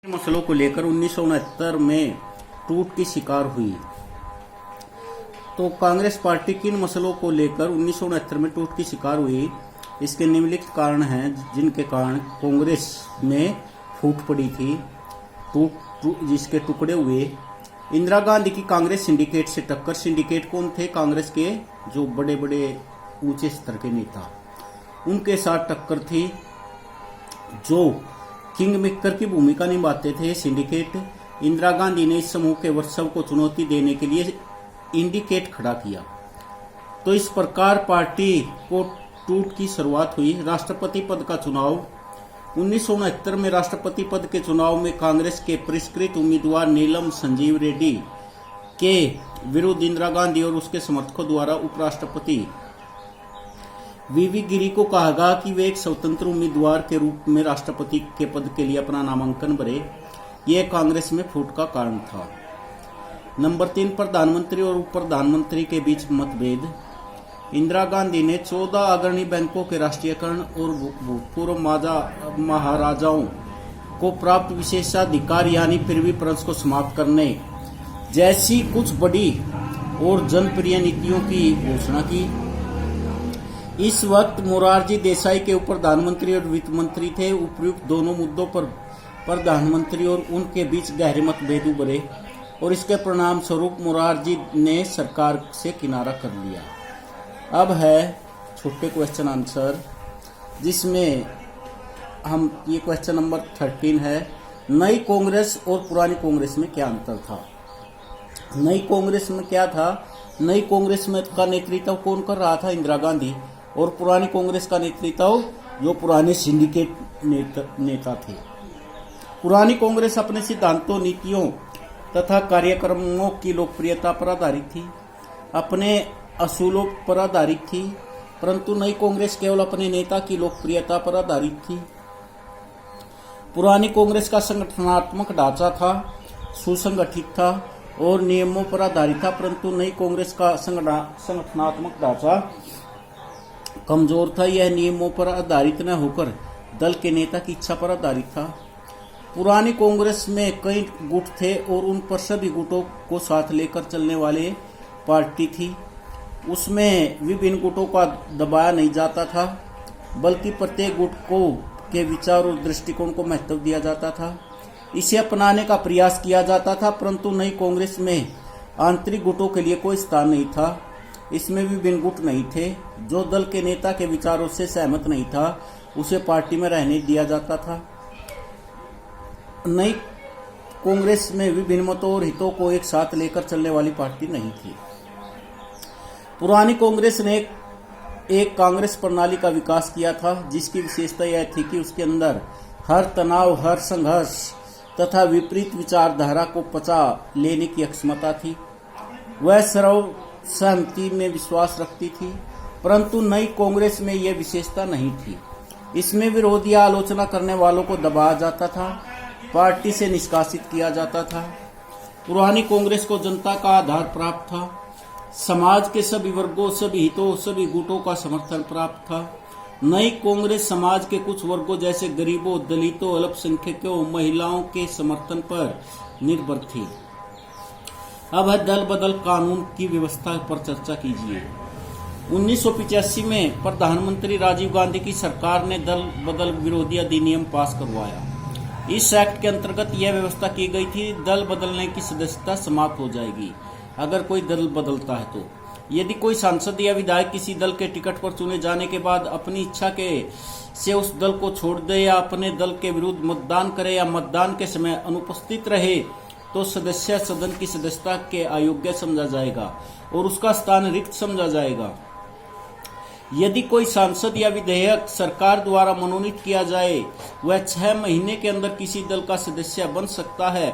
मसलों को लेकर 1969 में टूट की शिकार हुई। तो कांग्रेस पार्टी किन मसलों को लेकर 1969 में टूट की शिकार हुई, इसके निम्नलिखित कारण हैं जिनके कारण कांग्रेस में फूट पड़ी थी, जिसके टुकड़े हुए। इंदिरा गांधी की कांग्रेस सिंडिकेट से टक्कर। सिंडिकेट कौन थे? कांग्रेस के जो बड़े बड़े ऊंचे स्तर के नेता, उनके साथ टक्कर थी, जो किंग मेकर की भूमिका निभाते थे। सिंडिकेट। इंदिरा गांधी ने इस समूह के वर्चस्व को चुनौती देने के लिए इंडिकेट खड़ा किया। तो इस प्रकार पार्टी को टूट की शुरुआत हुई। राष्ट्रपति पद का चुनाव। 1969 में राष्ट्रपति पद के चुनाव में कांग्रेस के परिष्कृत उम्मीदवार नीलम संजीव रेड्डी के विरुद्ध इंदिरा गांधी और उसके समर्थकों द्वारा उपराष्ट्रपति वीवी गिरी को कहा गया कि वे एक स्वतंत्र उम्मीदवार के रूप में राष्ट्रपति के पद के लिए अपना नामांकन भरे। यह कांग्रेस में फूट का कारण था। नंबर 3, प्रधानमंत्री और उप प्रधानमंत्री के बीच मतभेद। इंदिरा गांधी ने 14 अग्रणी बैंकों के राष्ट्रीयकरण और भूतपूर्व महाराजाओं को प्राप्त विशेषाधिकार यानी प्रिवी पर्स को समाप्त करने जैसी कुछ बड़ी और जनप्रिय नीतियों की घोषणा की। इस वक्त मोरारजी देसाई के उप प्रधानमंत्री और वित्त मंत्री थे। उपयुक्त दोनों मुद्दों पर प्रधानमंत्री और उनके बीच गहरे मतभेद उभरे और इसके परिणाम स्वरूप मोरारजी ने सरकार से किनारा कर लिया। अब है छोटे क्वेश्चन आंसर, जिसमें हम ये क्वेश्चन नंबर 13 है। नई कांग्रेस और पुरानी कांग्रेस में क्या अंतर था? नई कांग्रेस में क्या था? नई कांग्रेस में का नेतृत्व कौन कर रहा था? इंदिरा गांधी। और पुरानी कांग्रेस का नेतृत्व जो पुराने सिंडिकेट नेता थे। पुरानी कांग्रेस अपने सिद्धांतों, नीतियों तथा कार्यक्रमों की लोकप्रियता पर आधारित थी, अपने असूलों पर आधारित थी, परंतु नई कांग्रेस केवल अपने नेता की लोकप्रियता पर आधारित थी। पुरानी कांग्रेस का संगठनात्मक ढांचा था, सुसंगठित था और नियमों पर आधारित था, परंतु नई कांग्रेस का संगठनात्मक ढांचा कमजोर था। यह नियमों पर आधारित न होकर दल के नेता की इच्छा पर आधारित था। पुरानी कांग्रेस में कई गुट थे और उन पर सभी गुटों को साथ लेकर चलने वाले पार्टी थी। उसमें विभिन्न गुटों का दबाया नहीं जाता था, बल्कि प्रत्येक गुट को के विचार और दृष्टिकोण को महत्व दिया जाता था। इसे अपनाने का प्रयास किया जाता था, परंतु नई कांग्रेस में आंतरिक गुटों के लिए कोई स्थान नहीं था। इसमें विभिन्न गुट नहीं थे। जो दल के नेता के विचारों से सहमत नहीं था, उसे पार्टी में रहने दिया जाता था। नई कांग्रेस में विभिन्न मतों और हितों को एक साथ लेकर चलने वाली पार्टी नहीं थी। पुरानी कांग्रेस ने एक कांग्रेस प्रणाली का विकास किया था, जिसकी विशेषता यह थी कि उसके अंदर हर तनाव, हर संघर्ष तथा विपरीत विचारधारा को पचा लेने की क्षमता थी। वह सर्व सहमति में विश्वास रखती थी, परंतु नई कांग्रेस में यह विशेषता नहीं थी। इसमें विरोध या आलोचना करने वालों को दबाया जाता था, पार्टी से निष्कासित किया जाता था। पुरानी कांग्रेस को जनता का आधार प्राप्त था, समाज के सभी वर्गों, सभी हितों, सभी गुटों का समर्थन प्राप्त था। नई कांग्रेस समाज के कुछ वर्गों जैसे गरीबों, दलितों, अल्पसंख्यकों, महिलाओं के समर्थन पर निर्भर थी। अब है दल बदल कानून की व्यवस्था पर चर्चा कीजिए। 1985 में प्रधानमंत्री राजीव गांधी की सरकार ने दल बदल विरोधी अधिनियम पास करवाया। इस एक्ट के अंतर्गत यह व्यवस्था की गई थी, दल बदलने की सदस्यता समाप्त हो जाएगी अगर कोई दल बदलता है तो। यदि कोई सांसद या विधायक किसी दल के टिकट पर चुने जाने के बाद अपनी इच्छा के से उस दल को छोड़ दे या अपने दल के विरुद्ध मतदान करे या मतदान के समय अनुपस्थित रहे, तो सदस्य सदन की सदस्यता के अयोग्य समझा जाएगा और उसका स्थान रिक्त समझा जाएगा। यदि कोई सांसद या विधायक सरकार द्वारा मनोनीत किया जाए, वह 6 महीने के अंदर किसी दल का सदस्य बन सकता है,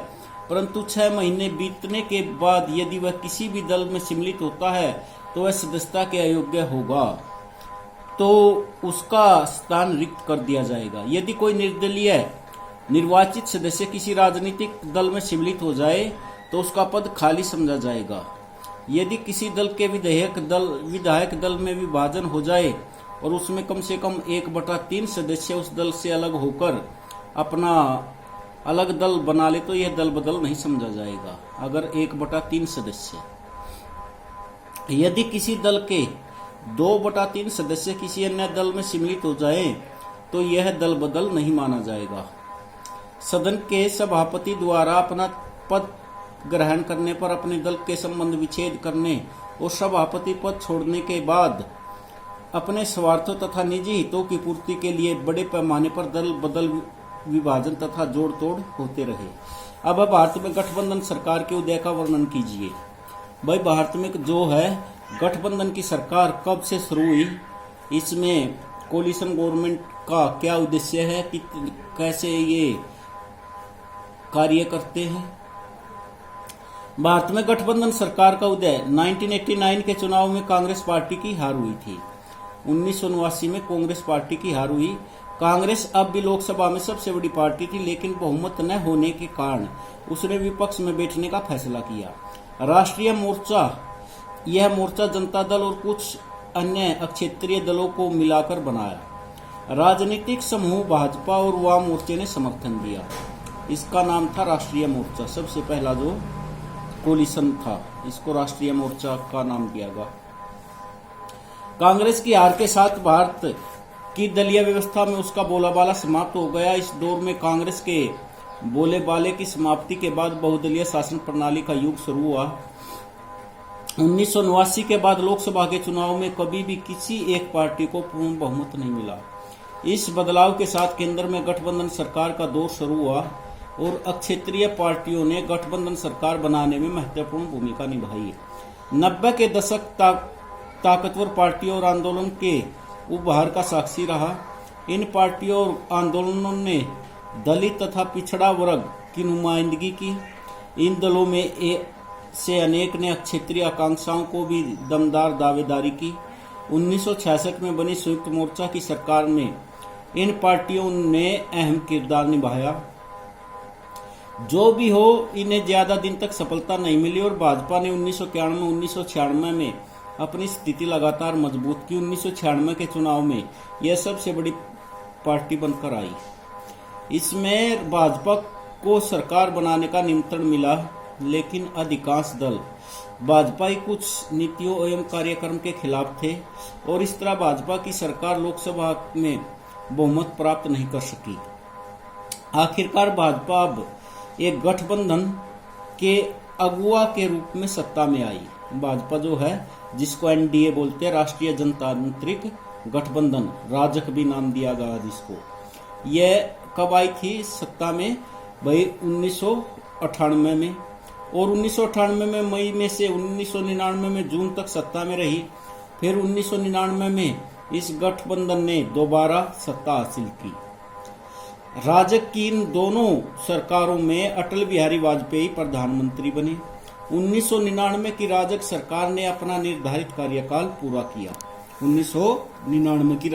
परंतु 6 महीने बीतने के बाद यदि वह किसी भी दल में सम्मिलित होता है तो वह सदस्यता के अयोग्य होगा, तो उसका स्थान रिक्त कर दिया जाएगा। यदि कोई निर्दलीय निर्वाचित सदस्य किसी राजनीतिक दल में सम्मिलित हो जाए तो उसका पद खाली समझा जाएगा। यदि किसी दल के विधायक दल में विभाजन हो जाए और उसमें कम से कम 1/3 सदस्य उस दल से अलग होकर अपना अलग दल बना ले तो यह दल बदल नहीं समझा जाएगा। अगर 1/3 सदस्य, यदि किसी दल के 2/3 सदस्य किसी अन्य दल में सम्मिलित हो जाए तो यह दल बदल नहीं माना जाएगा। सदन के सभापति द्वारा अपना पद ग्रहण करने पर अपने दल के संबंध विच्छेद करने और सभापति पद छोड़ने के बाद अपने स्वार्थों तथा निजी हितों की पूर्ति के लिए बड़े पैमाने पर दल बदल, विभाजन तथा जोड़ तोड़ होते रहे। अब भारत में गठबंधन सरकार के उदय का वर्णन कीजिए। भाई, भारत में जो है गठबंधन की सरकार कब से शुरू हुई, इसमें कोलिशन गवर्नमेंट का क्या उद्देश्य है, कि कैसे ये कार्य करते हैं। भारत में गठबंधन सरकार का उदय 1989 के चुनाव में कांग्रेस पार्टी की हार हुई थी। 1979 में कांग्रेस पार्टी की हार हुई। कांग्रेस अब भी लोकसभा में सबसे बड़ी पार्टी थी, लेकिन बहुमत न होने के कारण उसने विपक्ष में बैठने का फैसला किया। राष्ट्रीय मोर्चा, यह मोर्चा जनता दल और कुछ अन्य क्षेत्रीय दलों को मिलाकर बनाया। राजनीतिक समूह भाजपा और वाम मोर्चे ने समर्थन दिया। इसका नाम था राष्ट्रीय मोर्चा। सबसे पहला जो कोलिशन था, इसको राष्ट्रीय मोर्चा का नाम दिया गया। कांग्रेस की हार के साथ भारत की दलीय व्यवस्था में उसका बोलाबाला समाप्त हो गया। इस दौर में कांग्रेस के बोलेबाले की समाप्ति के बाद बहुदलीय शासन प्रणाली का युग शुरू हुआ। 1989 के बाद लोकसभा के चुनाव में कभी भी किसी एक पार्टी को पूर्ण बहुमत नहीं मिला। इस बदलाव के साथ केंद्र में गठबंधन सरकार का दौर शुरू हुआ और क्षेत्रीय पार्टियों ने गठबंधन सरकार बनाने में महत्वपूर्ण भूमिका निभाई। 90 के दशक ताकतवर पार्टियों और आंदोलन के उभार का साक्षी रहा। इन पार्टियों और आंदोलनों ने दलित तथा पिछड़ा वर्ग की नुमाइंदगी की। इन दलों में से अनेक ने क्षेत्रीय आकांक्षाओं को भी दमदार दावेदारी की। 1966 में बनी संयुक्त मोर्चा की सरकार में इन पार्टियों ने अहम किरदार निभाया। जो भी हो, इन्हें ज्यादा दिन तक सफलता नहीं मिली और भाजपा ने 1991-1996 में अपनी स्थिति लगातार मजबूत की। 1996 के चुनाव में यह सबसे बड़ी पार्टी बनकर आई। इसमें भाजपा को सरकार बनाने का निमंत्रण मिला, लेकिन अधिकांश दल भाजपा की कुछ नीतियों एवं कार्यक्रम के खिलाफ थे और इस तरह भाजपा की सरकार लोकसभा में बहुमत प्राप्त नहीं कर सकी। आखिरकार भाजपा अब एक गठबंधन के अगुवा के रूप में सत्ता में आई। भाजपा जो है, जिसको एनडीए बोलते हैं, राष्ट्रीय जनतांत्रिक गठबंधन, राजग भी नाम दिया गया जिसको, यह कब आई थी सत्ता में? भाई 1998 में। और 1998 में मई में से 1999 में जून तक सत्ता में रही। फिर 1999 में इस गठबंधन ने दोबारा सत्ता हासिल की। राजग की इन दोनों सरकारों में अटल बिहारी वाजपेयी प्रधानमंत्री बने। 1999 की राजग सरकार ने अपना निर्धारित कार्यकाल पूरा किया। 1999 की